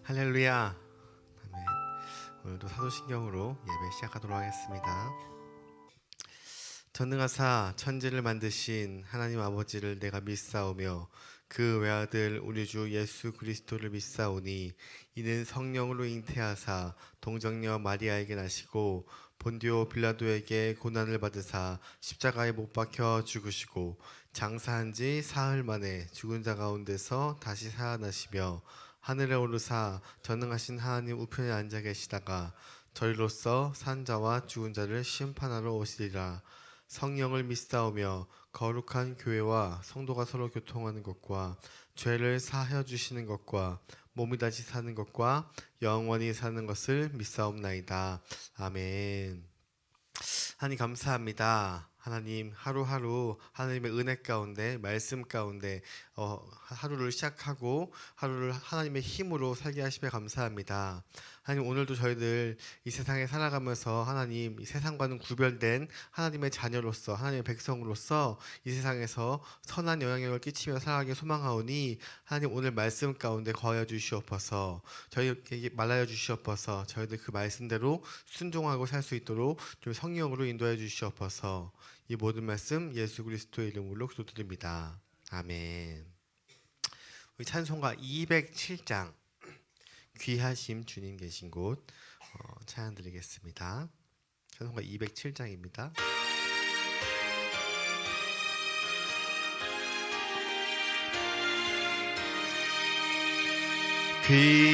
할렐루야. 아멘. 오늘도 사도신경으로 예배 시작하도록 하겠습니다. 전능하사 천지를 만드신 하나님 아버지를 내가 믿사오며 그 외아들 우리 주 예수 그리스도를 믿사오니 이는 성령으로 잉태하사 동정녀 마리아에게 나시고 본디오 빌라도에게 고난을 받으사 십자가에 못 박혀 죽으시고 장사한 지 사흘 만에 죽은 자 가운데서 다시 살아나시며 하늘에 오르사 전능하신 하나님 우편에 앉아 계시다가 저희로서 산 자와 죽은 자를 심판하러 오시리라. 성령을 믿사오며 거룩한 교회와 성도가 서로 교통하는 것과 죄를 사하여 주시는 것과 몸이 다시 사는 것과 영원히 사는 것을 믿사옵나이다. 아멘. 하나님 감사합니다. 하나님 하루하루 하나님의 은혜 가운데 말씀 가운데 하루를 시작하고 하루를 하나님의 힘으로 살게 하시며 감사합니다. 하나님 오늘도 저희들 이 세상에 살아가면서 하나님 이 세상과는 구별된 하나님의 자녀로서 하나님의 백성으로서 이 세상에서 선한 영향력을 끼치며 살아가기 소망하오니 하나님 오늘 말씀 가운데 거하여 주시옵소서. 저희에게 말하여 주시옵소서. 저희들 그 말씀대로 순종하고 살 수 있도록 좀 성령으로 인도해 주시옵소서. 이 모든 말씀 예수 그리스도의 이름으로 기도드립니다. 아멘. 우리 찬송가 207장 귀하심 주님 계신 곳 찬양 드리겠습니다. 찬송가 207장입니다.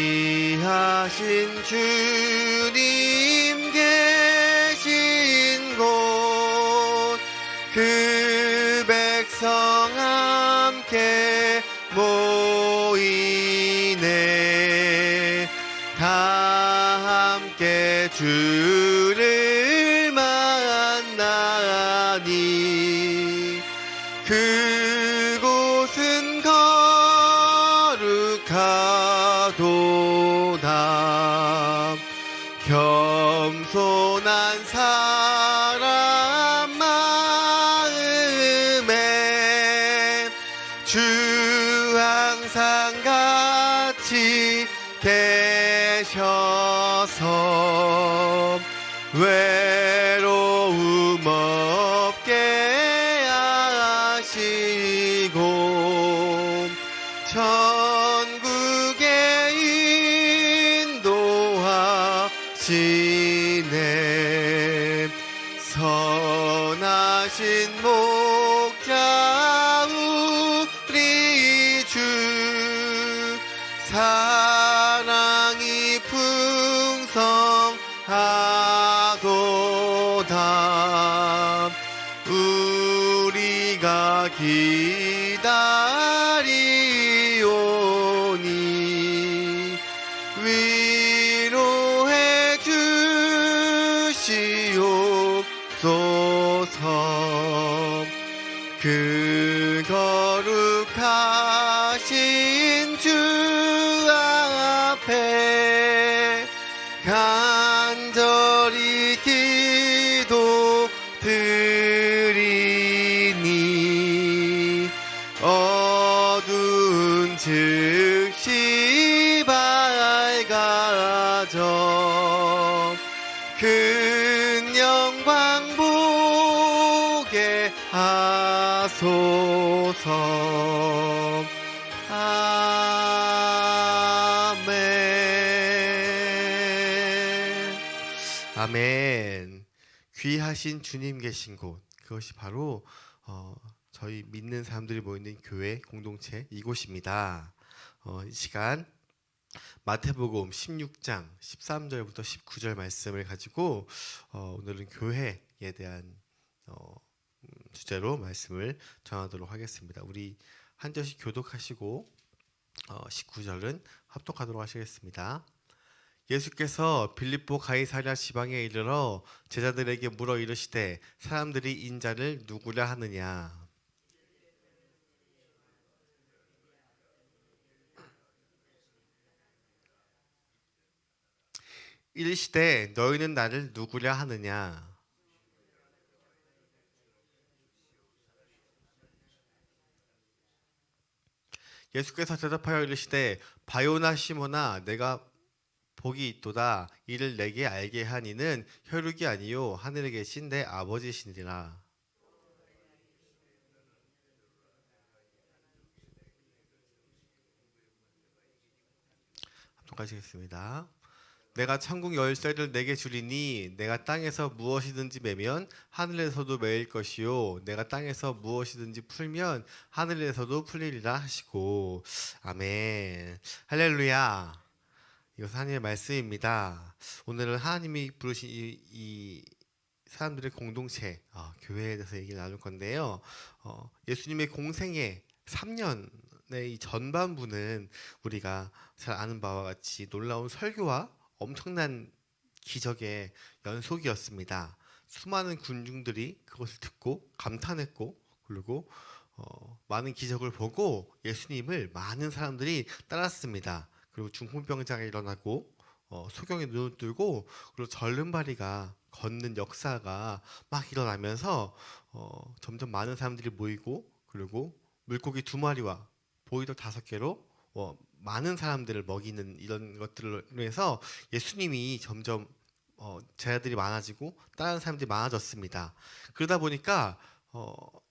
귀하신 주님 계신 곳 그 백성 함께 모이네 다 함께 주를 만나니 그곳은 거룩하도다 겸손한 사람 마음에 주 항상 같이 계셔서 외로움 없게 하시고 천국에 인도하시네 선하신 목자 우리 주 사랑이 풍성하도다 우리가 기다리오니 위로해 주시옵소서 그 거룩하신 주 앞에 간절히 기도드리니 어두운 즉시 밝아져 큰 영광 보게 하소서. 아멘. 아멘. 귀하신 주님 계신 곳 그것이 바로 저희 믿는 사람들이 모이는 교회 공동체 이곳입니다. 이 시간 마태복음 16장 13절부터 19절 말씀을 가지고 오늘은 교회에 대한 주제로 말씀을 전하도록 하겠습니다. 우리 한 절씩 교독하시고 19절은 합독하도록 하시겠습니다. 예수께서 빌립보 가이사랴 지방에 이르러 제자들에게 물어 이르시되 사람들이 인자를 누구라 하느냐. 이르시되 너희는 나를 누구라 하느냐. 예수께서 대답하여 이르시되 바요나 시모나 내가 복이 있도다. 이를 내게 알게 한 이는 혈육이 아니요 하늘에 계신 내 아버지시니라. 합독하시겠습니다. 내가 천국 열쇠를 내게 주리니 내가 땅에서 무엇이든지 매면 하늘에서도 매일 것이요 내가 땅에서 무엇이든지 풀면 하늘에서도 풀리리라 하시고. 아멘. 할렐루야. 이것은 하나님의 말씀입니다. 오늘은 하나님이 부르신 이 사람들의 공동체, 교회에 대해서 얘기를 나눌 건데요. 예수님의 공생의 3년의 이 전반부는 우리가 잘 아는 바와 같이 놀라운 설교와 엄청난 기적의 연속이었습니다. 수많은 군중들이 그것을 듣고 감탄했고, 그리고 많은 기적을 보고 예수님을 많은 사람들이 따랐습니다. 그리고 중풍병자가 일어나고 소경이 눈을 뜨고, 그리고 절름발이가 걷는 역사가 막 일어나면서 점점 많은 사람들이 모이고, 그리고 물고기 2마리와 보이도 5개로 많은 사람들을 먹이는 이런 것들을 위해서 예수님이 점점 제자들이 많아지고 다른 사람들이 많아졌습니다. 그러다 보니까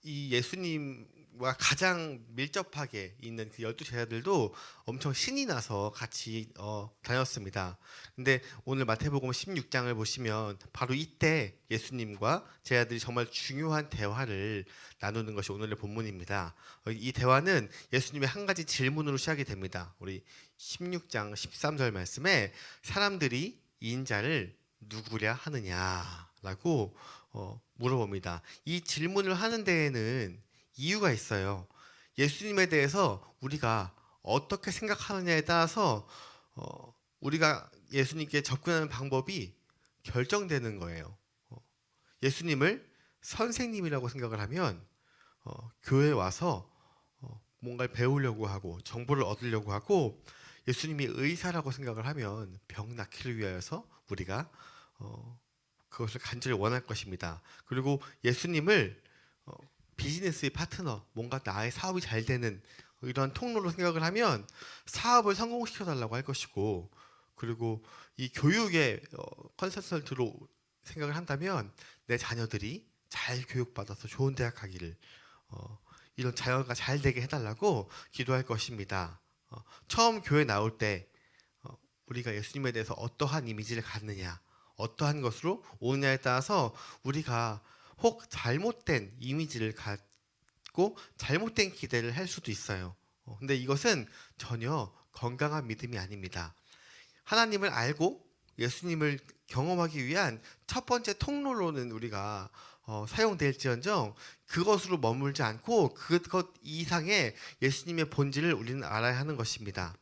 이 예수님과 가장 밀접하게 있는 그 12제자들도 엄청 신이 나서 같이 다녔습니다. 근데 오늘 마태복음 16장을 보시면 바로 이때 예수님과 제자들이 정말 중요한 대화를 나누는 것이 오늘의 본문입니다. 이 대화는 예수님의 한 가지 질문으로 시작이 됩니다. 우리 16장 13절 말씀에 사람들이 이 인자를 누구랴 하느냐라고 물어봅니다. 이 질문을 하는 데에는 이유가 있어요. 예수님에 대해서 우리가 어떻게 생각하느냐에 따라서 우리가 예수님께 접근하는 방법이 결정되는 거예요. 예수님을 선생님이라고 생각을 하면 교회에 와서 뭔가를 배우려고 하고 정보를 얻으려고 하고, 예수님이 의사라고 생각을 하면 병 낫기를 위하여서 우리가 그것을 간절히 원할 것입니다. 그리고 예수님을 비즈니스의 파트너, 뭔가 나의 사업이 잘 되는 이런 통로로 생각을 하면 사업을 성공시켜 달라고 할 것이고, 그리고 이 교육의 컨설턴트로 생각을 한다면 내 자녀들이 잘 교육받아서 좋은 대학 가기를, 이런 자녀가 잘 되게 해달라고 기도할 것입니다. 처음 교회 나올 때 우리가 예수님에 대해서 어떠한 이미지를 갖느냐, 어떠한 것으로 오느냐에 따라서 우리가 혹 잘못된 이미지를 갖고 잘못된 기대를 할 수도 있어요. 근데 이것은 전혀 건강한 믿음이 아닙니다. 하나님을 알고 예수님을 경험하기 위한 첫 번째 통로로는 우리가 사용될지언정 그것으로 머물지 않고 그것 이상의 예수님의 본질을 우리는 알아야 하는 것입니다.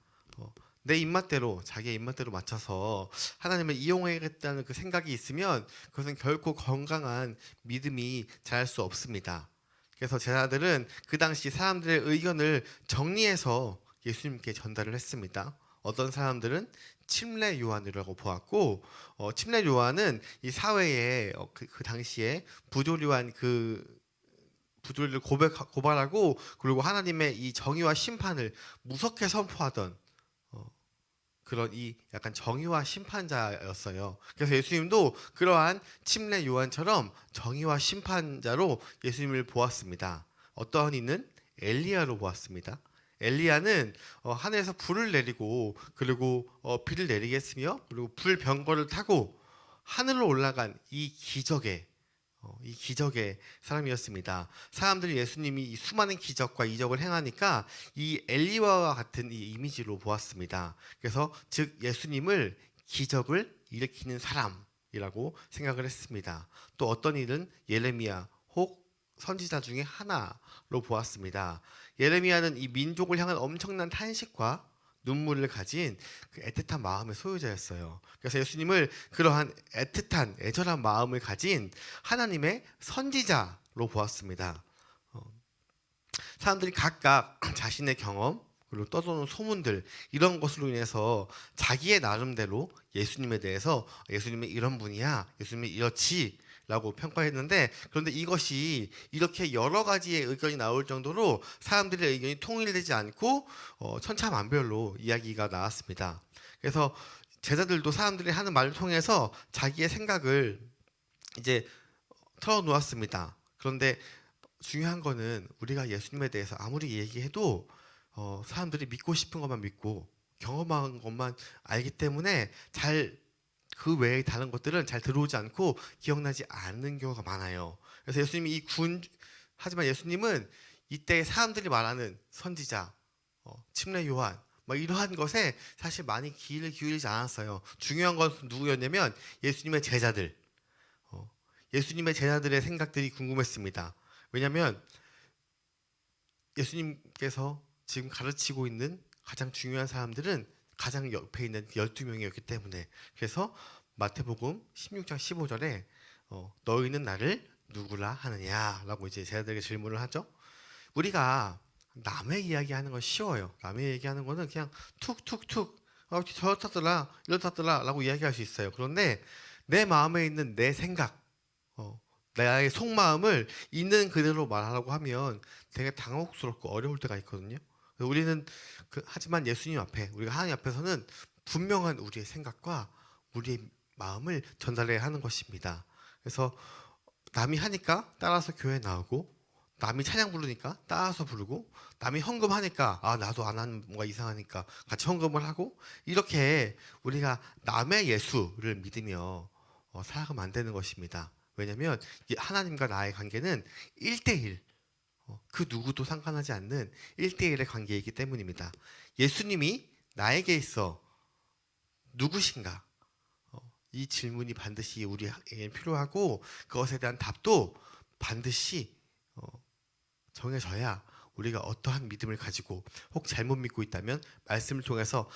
내 입맛대로, 자기의 입맛대로 맞춰서 하나님을 이용하겠다는 그 생각이 있으면 그것은 결코 건강한 믿음이 자랄 수 없습니다. 그래서 제자들은 그 당시 사람들의 의견을 정리해서 예수님께 전달을 했습니다. 어떤 사람들은 침례 요한이라고 보았고, 침례 요한은 이 사회에 그 당시에 부조리한 부조리를 고발하고, 그리고 하나님의 이 정의와 심판을 무섭게 선포하던 그런 이 약간 정의와 심판자였어요. 그래서 예수님도 그러한 침례 요한처럼 정의와 심판자로 예수님을 보았습니다. 어떠한 이는 엘리야로 보았습니다. 엘리야는 하늘에서 불을 내리고, 그리고 비를 내리게 했으며, 그리고 불 병거를 타고 하늘로 올라간 이 기적의 사람이었습니다. 사람들이 예수님이 이 수많은 기적과 이적을 행하니까 이 엘리야와 같은 이 이미지로 보았습니다. 그래서 즉 예수님을 기적을 일으키는 사람이라고 생각을 했습니다. 또 어떤 일은 예레미야 혹 선지자 중에 하나로 보았습니다. 예레미야는 이 민족을 향한 엄청난 탄식과 눈물을 가진 그 애틋한 마음의 소유자였어요. 그래서 예수님을 그러한 애틋한 애절한 마음을 가진 하나님의 선지자로 보았습니다. 사람들이 각각 자신의 경험, 그리고 떠도는 소문들, 이런 것으로 인해서 자기의 나름대로 예수님에 대해서 예수님이 이런 분이야, 예수님이 이렇지 라고 평가했는데, 그런데 이것이 이렇게 여러 가지의 의견이 나올 정도로 사람들의 의견이 통일되지 않고 천차만별로 이야기가 나왔습니다. 그래서 제자들도 사람들이 하는 말을 통해서 자기의 생각을 이제 털어놓았습니다. 그런데 중요한 거는 우리가 예수님에 대해서 아무리 얘기해도 사람들이 믿고 싶은 것만 믿고 경험한 것만 알기 때문에 그 외의 다른 것들은 잘 들어오지 않고 기억나지 않는 경우가 많아요. 그래서 예수님이 하지만 예수님은 이때 사람들이 말하는 선지자, 침례 요한, 뭐 이러한 것에 사실 많이 귀를 기울이지 않았어요. 중요한 것은 누구였냐면 예수님의 제자들, 예수님의 제자들의 생각들이 궁금했습니다. 왜냐하면 예수님께서 지금 가르치고 있는 가장 중요한 사람들은 가장 옆에 있는 12명이었기 때문에. 그래서 마태복음 16장 15절에 너희는 나를 누구라 하느냐 라고 이제 제자들에게 질문을 하죠. 우리가 남의 이야기하는 건 쉬워요. 남의 얘기하는 거는 그냥 툭툭툭 저렇다더라 이렇다더라 라고 이야기할 수 있어요. 그런데 내 마음에 있는 내 생각, 나의 속마음을 있는 그대로 말하라고 하면 되게 당혹스럽고 어려울 때가 있거든요. 우리는 하지만 예수님 앞에, 우리가 하나님 앞에서는 분명한 우리의 생각과 우리의 마음을 전달해야 하는 것입니다. 그래서 남이 하니까 따라서 교회에 나오고, 남이 찬양 부르니까 따라서 부르고, 남이 헌금하니까 나도 안 하는 뭔가 이상하니까 같이 헌금을 하고, 이렇게 우리가 남의 예수를 믿으며 살아가면 안 되는 것입니다. 왜냐하면 하나님과 나의 관계는 1대1, 그 누구도 상관하지 않는 1대1의 관계이기 때문입니다. 예수님이 나에게 있어 누구신가? 이 질문이 반드시 우리에게 필요하고, 그것에 대한 답도 반드시 정해져야 우리가 어떠한 믿음을 가지고, 혹 잘못 믿고 있다면 말씀을 통해서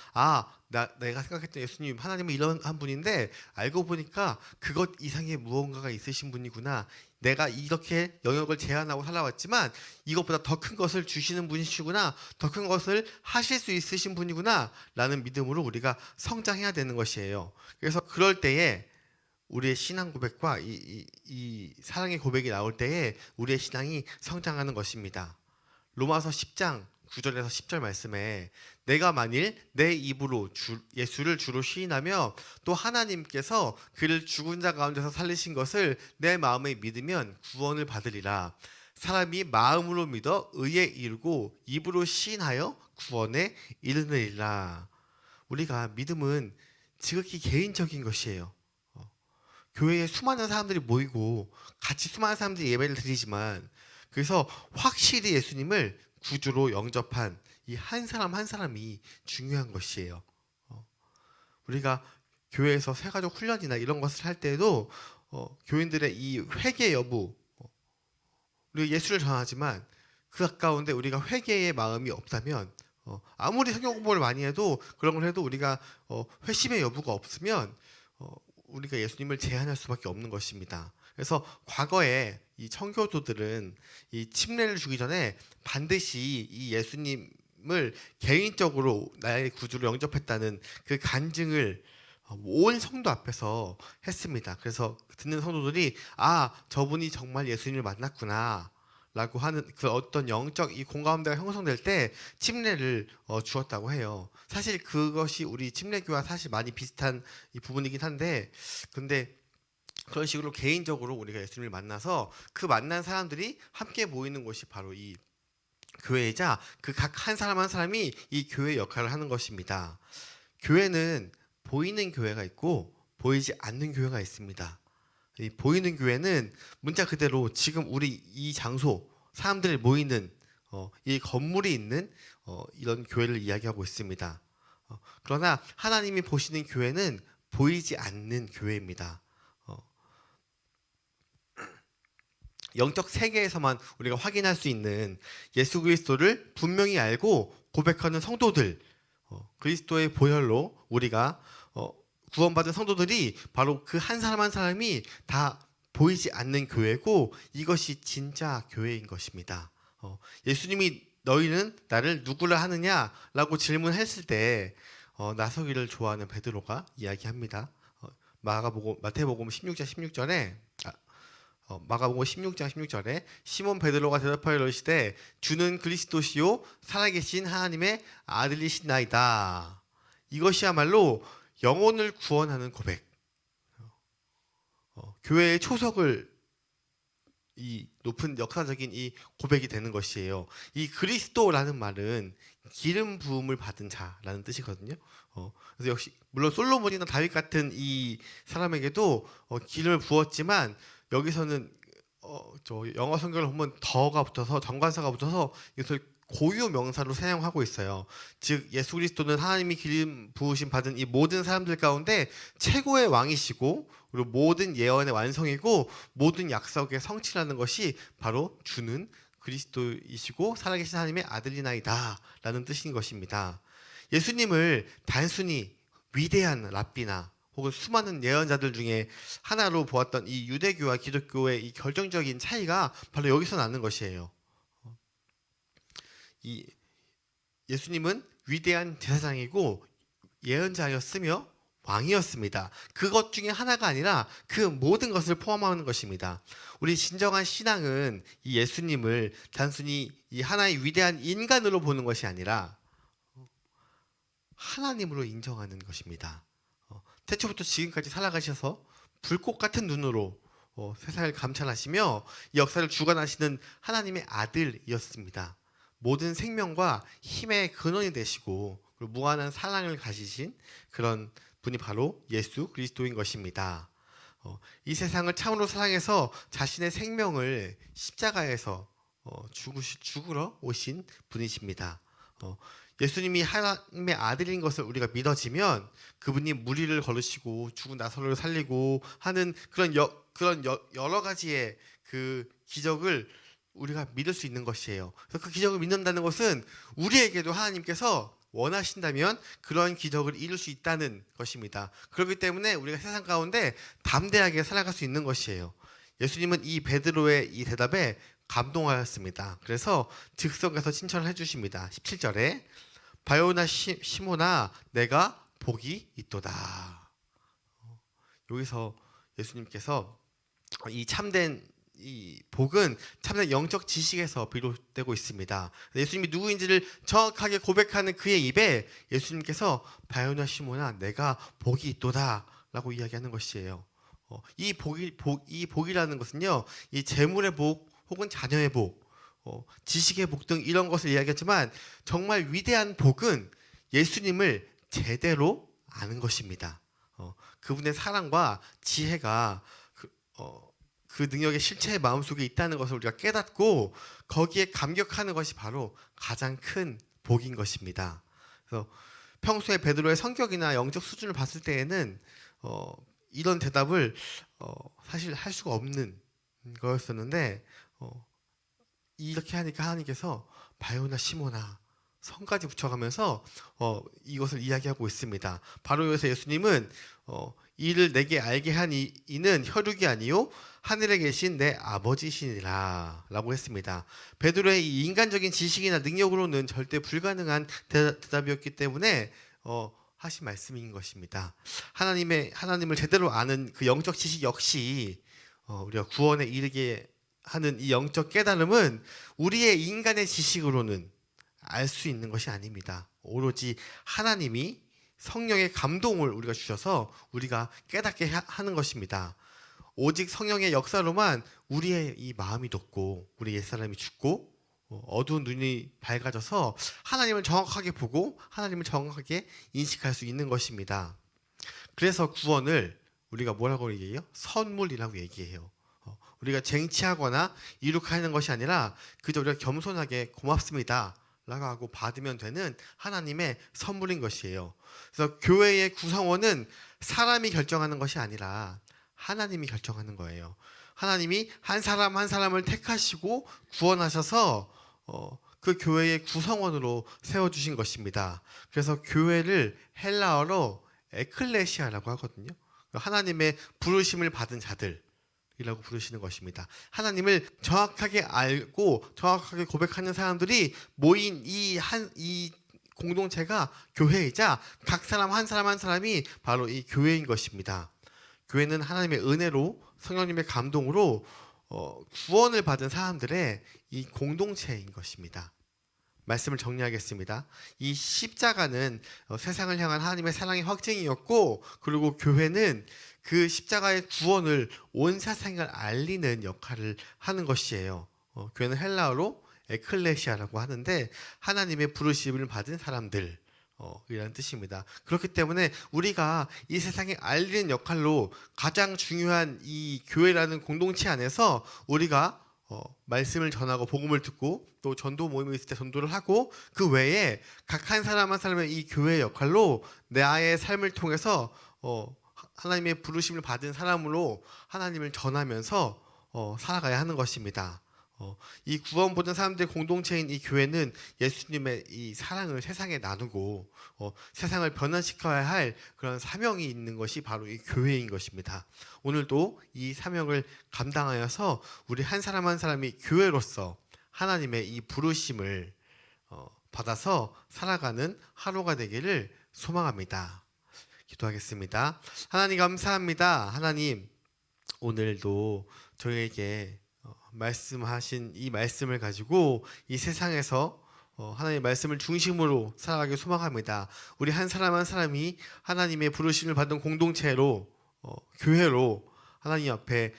내가 생각했던 예수님 하나님은 이런 한 분인데 알고 보니까 그것 이상의 무언가가 있으신 분이구나, 내가 이렇게 영역을 제한하고 살아왔지만 이것보다 더 큰 것을 주시는 분이시구나, 더 큰 것을 하실 수 있으신 분이구나 라는 믿음으로 우리가 성장해야 되는 것이에요. 그래서 그럴 때에 우리의 신앙 고백과 이 사랑의 고백이 나올 때에 우리의 신앙이 성장하는 것입니다. 로마서 10장 9절에서 10절 말씀에 내가 만일 내 입으로 예수를 주로 시인하며 또 하나님께서 그를 죽은 자 가운데서 살리신 것을 내 마음에 믿으면 구원을 받으리라. 사람이 마음으로 믿어 의에 이르고 입으로 시인하여 구원에 이르느니라. 우리가 믿음은 지극히 개인적인 것이에요. 교회에 수많은 사람들이 모이고 같이 수많은 사람들이 예배를 드리지만, 그래서 확실히 예수님을 구주로 영접한 이 한 사람 한 사람이 중요한 것이에요. 우리가 교회에서 새가족 훈련이나 이런 것을 할 때에도 교인들의 이 회개 여부, 우리가 예수를 전하지만 그 가운데 우리가 회개의 마음이 없다면, 아무리 성경 공부를 많이 해도 그런 걸 해도 우리가 회심의 여부가 없으면 우리가 예수님을 제한할 수밖에 없는 것입니다. 그래서 과거에 이 청교도들은 이 침례를 주기 전에 반드시 이 예수님을 개인적으로 나의 구주로 영접했다는 그 간증을 온 성도 앞에서 했습니다. 그래서 듣는 성도들이 저분이 정말 예수님을 만났구나 라고 하는 그 어떤 영적 이 공감대가 형성될 때 침례를 주었다고 해요. 사실 그것이 우리 침례교와 사실 많이 비슷한 이 부분이긴 한데, 근데 그런 식으로 개인적으로 우리가 예수님을 만나서 그 만난 사람들이 함께 모이는 곳이 바로 이 교회이자 그 각 한 사람 한 사람이 이 교회의 역할을 하는 것입니다. 교회는 보이는 교회가 있고 보이지 않는 교회가 있습니다. 이 보이는 교회는 문자 그대로 지금 우리 이 장소, 사람들이 모이는 이 건물이 있는 이런 교회를 이야기하고 있습니다. 그러나 하나님이 보시는 교회는 보이지 않는 교회입니다. 영적 세계에서만 우리가 확인할 수 있는 예수 그리스도를 분명히 알고 고백하는 성도들, 그리스도의 보혈로 우리가 구원받은 성도들이 바로 그 한 사람 한 사람이 다 보이지 않는 교회고, 이것이 진짜 교회인 것입니다. 예수님이 너희는 나를 누구라 하느냐라고 질문했을 때 나서기를 좋아하는 베드로가 이야기합니다. 마태복음 16장 16절에 마가복음 16장 16절에 시몬 베드로가 대답하여 이르시되 주는 그리스도시요 살아계신 하나님의 아들이시나이다. 이것이야말로 영혼을 구원하는 고백. 교회의 초석을 이 높은 역사적인 이 고백이 되는 것이에요. 이 그리스도라는 말은 기름 부음을 받은 자라는 뜻이거든요. 그래서 역시 물론 솔로몬이나 다윗 같은 이 사람에게도 기름을 부었지만 여기서는 저 영어 성경을 보면 더가 붙어서 정관사가 붙어서 이것을 고유 명사로 사용하고 있어요. 즉 예수 그리스도는 하나님이 기름 부으심 받은 이 모든 사람들 가운데 최고의 왕이시고 그리고 모든 예언의 완성이고 모든 약속의 성취라는 것이 바로 주는 그리스도이시고 살아계신 하나님의 아들이나이다 라는 뜻인 것입니다. 예수님을 단순히 위대한 랍비나 혹은 수많은 예언자들 중에 하나로 보았던 이 유대교와 기독교의 이 결정적인 차이가 바로 여기서 나는 것이에요. 이 예수님은 위대한 제사장이고 예언자였으며 왕이었습니다. 그것 중에 하나가 아니라 그 모든 것을 포함하는 것입니다. 우리 진정한 신앙은 이 예수님을 단순히 이 하나의 위대한 인간으로 보는 것이 아니라 하나님으로 인정하는 것입니다. 태초부터 지금까지 살아가셔서 불꽃 같은 눈으로 세상을 감찰하시며 이 역사를 주관하시는 하나님의 아들이었습니다. 모든 생명과 힘의 근원이 되시고 그리고 무한한 사랑을 가지신 그런 분이 바로 예수 그리스도인 것입니다. 이 세상을 참으로 사랑해서 자신의 생명을 십자가에서 죽으러 오신 분이십니다. 예수님이 하나님의 아들인 것을 우리가 믿어지면 그분이 무리를 걸으시고 죽은 나사로를 살리고 하는 그런 여러 가지의 그 기적을 우리가 믿을 수 있는 것이에요. 그래서 그 기적을 믿는다는 것은 우리에게도 하나님께서 원하신다면 그런 기적을 이룰 수 있다는 것입니다. 그렇기 때문에 우리가 세상 가운데 담대하게 살아갈 수 있는 것이에요. 예수님은 이 베드로의 이 대답에 감동하였습니다. 그래서 즉석에서 칭찬을 해주십니다. 17절에 바요나 시모나 내가 복이 있도다. 여기서 예수님께서 이 참된 이 복은 참된 영적 지식에서 비롯되고 있습니다. 예수님이 누구인지를 정확하게 고백하는 그의 입에 예수님께서 바요나 시모나 내가 복이 있도다 라고 이야기하는 것이에요. 이 복이라는 것은요, 이 재물의 복 혹은 자녀의 복, 지식의 복 등 이런 것을 이야기하지만 정말 위대한 복은 예수님을 제대로 아는 것입니다. 그분의 사랑과 지혜가 그 능력의 실체의 마음속에 있다는 것을 우리가 깨닫고 거기에 감격하는 것이 바로 가장 큰 복인 것입니다. 그래서 평소에 베드로의 성격이나 영적 수준을 봤을 때에는 이런 대답을 사실 할 수가 없는 거였었는데 이렇게 하니까 하나님께서 바요나 시모나 성까지 붙여가면서 이것을 이야기하고 있습니다. 바로 여기서 예수님은 이를 내게 알게 한 이는 혈육이 아니요 하늘에 계신 내 아버지시니라 라고 했습니다. 베드로의 이 인간적인 지식이나 능력으로는 절대 불가능한 대답이었기 때문에 하신 말씀인 것입니다. 하나님을 제대로 아는 그 영적 지식 역시 우리가 구원에 이르게 하는 이 영적 깨달음은 우리의 인간의 지식으로는 알 수 있는 것이 아닙니다. 오로지 하나님이 성령의 감동을 우리가 주셔서 우리가 깨닫게 하는 것입니다. 오직 성령의 역사로만 우리의 이 마음이 돋고 우리 옛사람이 죽고 어두운 눈이 밝아져서 하나님을 정확하게 보고 하나님을 정확하게 인식할 수 있는 것입니다. 그래서 구원을 우리가 뭐라고 얘기해요? 선물이라고 얘기해요. 우리가 쟁취하거나 이룩하는 것이 아니라 그저 우리가 겸손하게 고맙습니다 라고 하고 받으면 되는 하나님의 선물인 것이에요. 그래서 교회의 구성원은 사람이 결정하는 것이 아니라 하나님이 결정하는 거예요. 하나님이 한 사람 한 사람을 택하시고 구원하셔서 그 교회의 구성원으로 세워주신 것입니다. 그래서 교회를 헬라어로 에클레시아라고 하거든요. 하나님의 부르심을 받은 자들이라고 부르시는 것입니다. 하나님을 정확하게 알고 정확하게 고백하는 사람들이 모인 이 공동체가 교회이자 각 사람 한 사람 한 사람이 바로 이 교회인 것입니다. 교회는 하나님의 은혜로 성령님의 감동으로 구원을 받은 사람들의 이 공동체인 것입니다. 말씀을 정리하겠습니다. 이 십자가는 세상을 향한 하나님의 사랑의 확증이었고, 그리고 교회는 그 십자가의 구원을 온 세상에 알리는 역할을 하는 것이에요. 교회는 헬라어로 에클레시아라고 하는데 하나님의 부르심을 받은 사람들 이라는 뜻입니다. 그렇기 때문에 우리가 이 세상에 알리는 역할로 가장 중요한 이 교회라는 공동체 안에서 우리가 말씀을 전하고 복음을 듣고 또 전도 모임이 있을 때 전도를 하고, 그 외에 각 한 사람 한 사람의 이 교회의 역할로 나의 삶을 통해서 하나님의 부르심을 받은 사람으로 하나님을 전하면서 살아가야 하는 것입니다. 이 구원 받은 사람들의 공동체인 이 교회는 예수님의 이 사랑을 세상에 나누고 세상을 변화시켜야 할 그런 사명이 있는 것이 바로 이 교회인 것입니다. 오늘도 이 사명을 감당하여서 우리 한 사람 한 사람이 교회로서 하나님의 이 부르심을 받아서 살아가는 하루가 되기를 소망합니다. 기도하겠습니다. 하나님 감사합니다. 하나님, 오늘도 저희에게 말씀하신 이 말씀을 가지고 이 세상에서 하나님의 말씀을 중심으로 살아가길 소망합니다. 우리 한 사람 한 사람이 하나님의 부르심을 받은 공동체로 교회로 하나님 앞에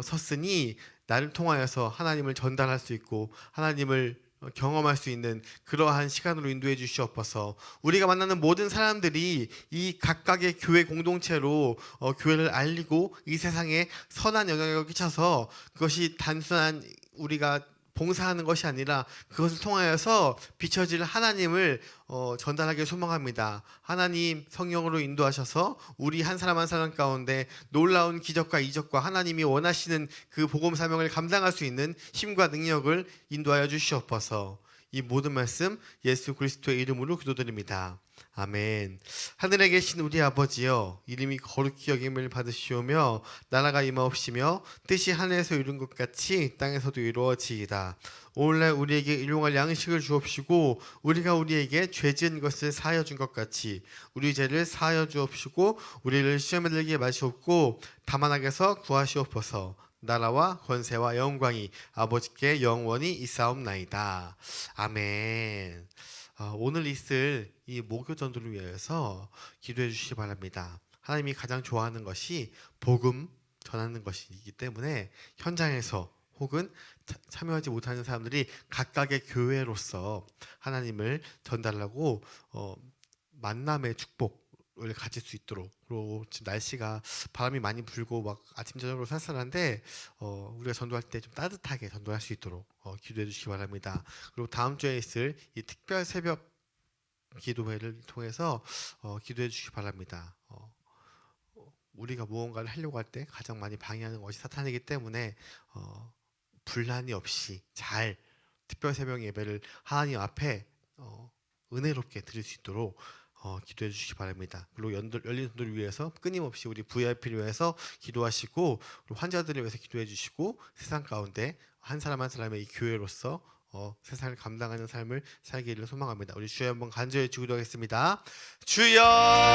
섰으니 나를 통하여서 하나님을 전달할 수 있고 하나님을 경험할 수 있는 그러한 시간으로 인도해 주시옵소서. 우리가 만나는 모든 사람들이 이 각각의 교회 공동체로 교회를 알리고 이 세상에 선한 영향력을 끼쳐서 그것이 단순한 우리가 봉사하는 것이 아니라 그것을 통하여서 비춰질 하나님을 전달하길 소망합니다. 하나님 성령으로 인도하셔서 우리 한 사람 한 사람 가운데 놀라운 기적과 이적과 하나님이 원하시는 그 복음 사명을 감당할 수 있는 힘과 능력을 인도하여 주시옵소서. 이 모든 말씀 예수 그리스도의 이름으로 기도드립니다. 아멘. 하늘에 계신 우리 아버지여, 이름이 거룩히 여김을 받으시오며 나라가 임하옵시며 뜻이 하늘에서 이룬 것 같이 땅에서도 이루어지이다. 오늘날 우리에게 일용할 양식을 주옵시고 우리가 우리에게 죄 지은 것을 사하여 준 것 같이 우리 죄를 사하여 주옵시고 우리를 시험에 들게 마시옵고 다만 악에서 구하시옵소서. 나라와 권세와 영광이 아버지께 영원히 있사옵나이다. 아멘. 오늘 있을 이 목요 전도를 위해서 기도해 주시기 바랍니다. 하나님이 가장 좋아하는 것이 복음 전하는 것이기 때문에 현장에서 혹은 참여하지 못하는 사람들이 각각의 교회로서 하나님을 전달하고 만남의 축복을 가질 수 있도록, 그리고 지금 날씨가 바람이 많이 불고 막 아침 저녁으로 쌀쌀한데 우리가 전도할 때 좀 따뜻하게 전도할 수 있도록 기도해 주시기 바랍니다. 그리고 다음 주에 있을 이 특별 새벽 기도회를 통해서 기도해 주시기 바랍니다. 우리가 무언가를 하려고 할 때 가장 많이 방해하는 것이 사탄이기 때문에 분란이 없이 잘 특별 새벽 예배를 하나님 앞에 은혜롭게 드릴 수 있도록 기도해 주시기 바랍니다. 그리고 열린 전도를 위해서 끊임없이 우리 VIP를 위해서 기도하시고, 그리고 환자들을 위해서 기도해 주시고, 세상 가운데 한 사람 한 사람의 이 교회로서 세상을 감당하는 삶을 살기를 소망합니다. 우리 주여 한번 간절히 기도하겠습니다. 주여!